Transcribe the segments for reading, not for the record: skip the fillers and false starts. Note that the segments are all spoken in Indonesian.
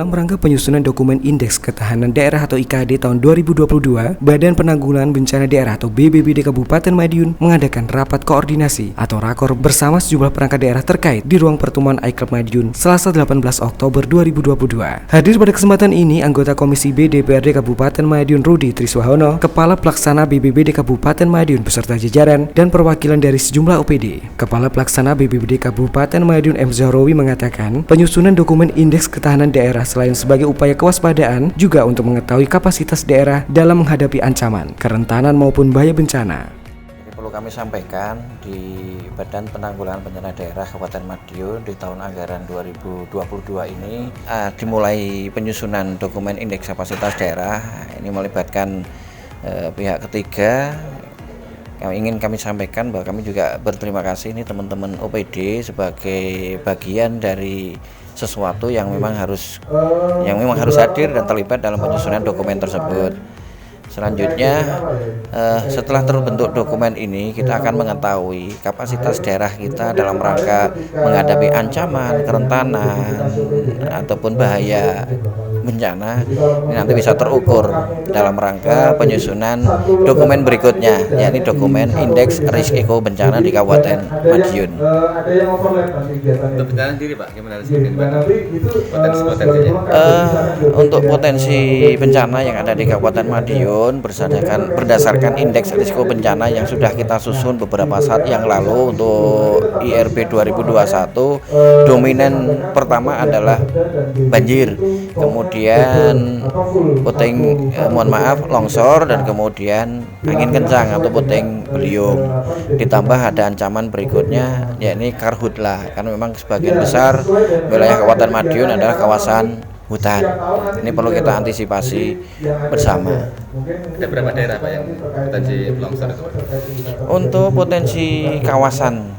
Dalam rangka penyusunan dokumen Indeks Ketahanan Daerah atau IKD tahun 2022, Badan Penanggulangan Bencana Daerah atau BPBD Kabupaten Madiun mengadakan rapat koordinasi atau rakor bersama sejumlah perangkat daerah terkait di ruang pertemuan iClub Madiun Selasa 18 Oktober 2022. Hadir pada kesempatan ini anggota Komisi B DPRD Kabupaten Madiun Rudi Triswahono, Kepala Pelaksana BPBD Kabupaten Madiun beserta jajaran dan perwakilan dari sejumlah OPD. Kepala Pelaksana BPBD Kabupaten Madiun M. Zahrawi mengatakan, penyusunan dokumen Indeks Ketahanan Daerah selain sebagai upaya kewaspadaan juga untuk mengetahui kapasitas daerah dalam menghadapi ancaman, kerentanan maupun bahaya bencana. Perlu kami sampaikan di Badan Penanggulangan Bencana Daerah Kabupaten Madiun di tahun anggaran 2022 ini dimulai penyusunan dokumen Indeks Kapasitas Daerah. Ini melibatkan pihak ketiga. Ingin kami sampaikan bahwa kami juga berterima kasih ini teman-teman OPD sebagai bagian dari sesuatu yang memang harus hadir dan terlibat dalam penyusunan dokumen tersebut. Selanjutnya, setelah terbentuk dokumen ini, kita akan mengetahui kapasitas daerah kita dalam rangka menghadapi ancaman, kerentanan, ataupun bahaya bencana. Ini nanti bisa terukur dalam rangka penyusunan dokumen berikutnya, yakni dokumen Indeks Risiko Bencana di Kabupaten Madiun. Untuk bencana sendiri, Pak, gimana potensi-potensinya? Untuk potensi bencana yang ada di Kabupaten Madiun berdasarkan indeks risiko bencana yang sudah kita susun beberapa saat yang lalu untuk IRB 2021, dominan pertama adalah banjir, kemudian longsor, dan kemudian angin kencang atau puting beliung. Ditambah ada ancaman berikutnya yakni karhutlah, karena memang sebagian besar wilayah Kabupaten Madiun adalah kawasan hutan. Ini perlu kita antisipasi bersama. Ada berapa daerah, Pak, yang potensi longsor itu? Untuk potensi kawasan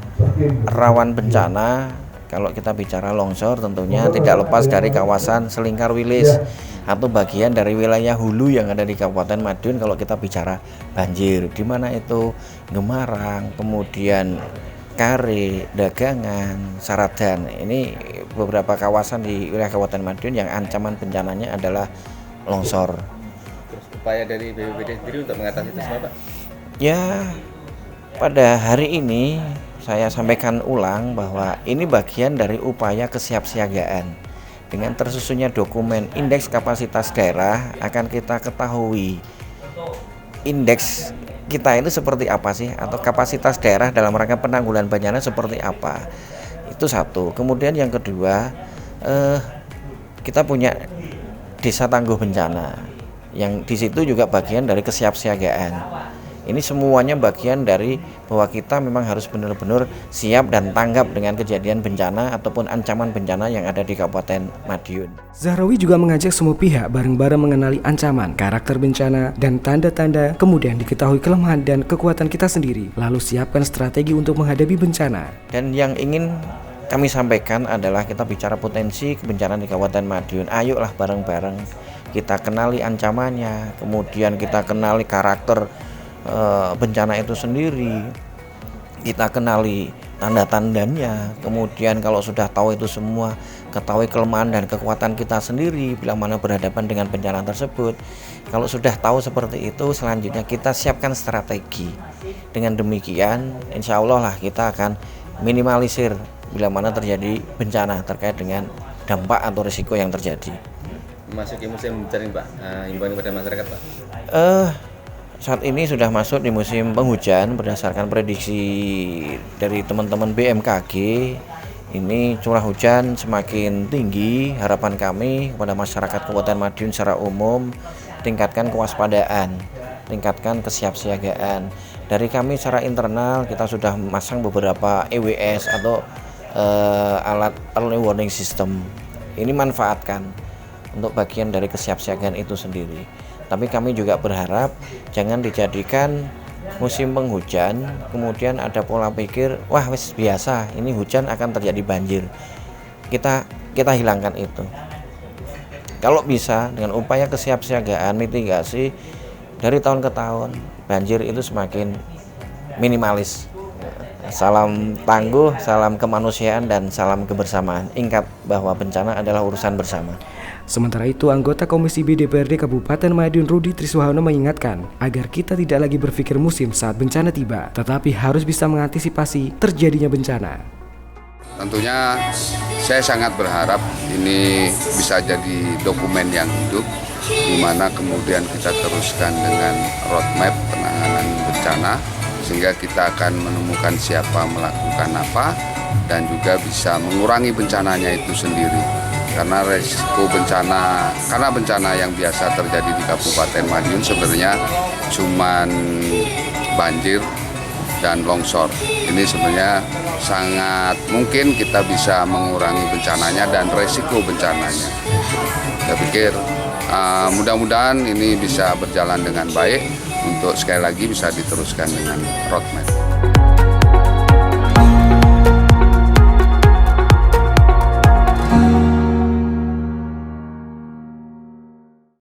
rawan bencana, kalau kita bicara longsor tentunya tidak lepas dari kawasan Selingkar Wilis atau bagian dari wilayah hulu yang ada di Kabupaten Madiun. Kalau kita bicara banjir, di mana itu Gemarang, kemudian Kare, Dagangan, Saradan, ini beberapa kawasan di wilayah Kabupaten Madiun yang ancaman bencananya adalah longsor. Terus upaya dari BPBD sendiri untuk mengatasi itu semua, Pak? Ya, pada hari ini saya sampaikan ulang bahwa ini bagian dari upaya kesiapsiagaan. Dengan tersusunnya dokumen Indeks Kapasitas Daerah akan kita ketahui indeks kita itu seperti apa sih, atau kapasitas daerah dalam rangka penanggulangan bencana seperti apa. Itu satu. Kemudian yang kedua, kita punya desa tangguh bencana yang di situ juga bagian dari kesiapsiagaan. Ini semuanya bagian dari bahwa kita memang harus benar-benar siap dan tanggap dengan kejadian bencana ataupun ancaman bencana yang ada di Kabupaten Madiun. Zahrawi juga mengajak semua pihak bareng-bareng mengenali ancaman, karakter bencana, dan tanda-tanda, kemudian diketahui kelemahan dan kekuatan kita sendiri, lalu siapkan strategi untuk menghadapi bencana. Dan yang ingin kami sampaikan adalah kita bicara potensi kebencanaan di Kabupaten Madiun. Ayolah bareng-bareng kita kenali ancamannya, kemudian kita kenali karakter bencana itu sendiri, kita kenali tanda-tandanya, kemudian kalau sudah tahu itu semua, ketahui kelemahan dan kekuatan kita sendiri bila mana berhadapan dengan bencana tersebut. Kalau sudah tahu seperti itu, selanjutnya kita siapkan strategi. Dengan demikian insya Allah lah kita akan minimalisir bila mana terjadi bencana terkait dengan dampak atau risiko yang terjadi. Memasuki musim bencana, Pak, himbauan kepada masyarakat, Pak? Saat ini sudah masuk di musim penghujan. Berdasarkan prediksi dari teman-teman BMKG, ini curah hujan semakin tinggi. Harapan kami kepada masyarakat Kabupaten Madiun secara umum, tingkatkan kewaspadaan, tingkatkan kesiapsiagaan. Dari kami secara internal kita sudah memasang beberapa EWS atau alat early warning system. Ini manfaatkan untuk bagian dari kesiapsiagaan itu sendiri. Tapi kami juga berharap jangan dijadikan musim penghujan kemudian ada pola pikir, wah wis biasa ini hujan akan terjadi banjir. Kita hilangkan itu. Kalau bisa dengan upaya kesiapsiagaan mitigasi dari tahun ke tahun, banjir itu semakin minimalis. Salam tangguh, salam kemanusiaan, dan salam kebersamaan. Ingat bahwa bencana adalah urusan bersama. Sementara itu, anggota Komisi B DPRD Kabupaten Madiun Rudi Triswahono mengingatkan agar kita tidak lagi berpikir musim saat bencana tiba, tetapi harus bisa mengantisipasi terjadinya bencana. Tentunya saya sangat berharap ini bisa jadi dokumen yang hidup, di mana kemudian kita teruskan dengan roadmap penanganan bencana, sehingga kita akan menemukan siapa melakukan apa dan juga bisa mengurangi bencananya itu sendiri. Karena resiko bencana, karena bencana yang biasa terjadi di Kabupaten Madiun sebenarnya cuman banjir dan longsor. Ini sebenarnya sangat mungkin kita bisa mengurangi bencananya dan resiko bencananya. Saya pikir mudah-mudahan ini bisa berjalan dengan baik untuk sekali lagi bisa diteruskan dengan roadmap.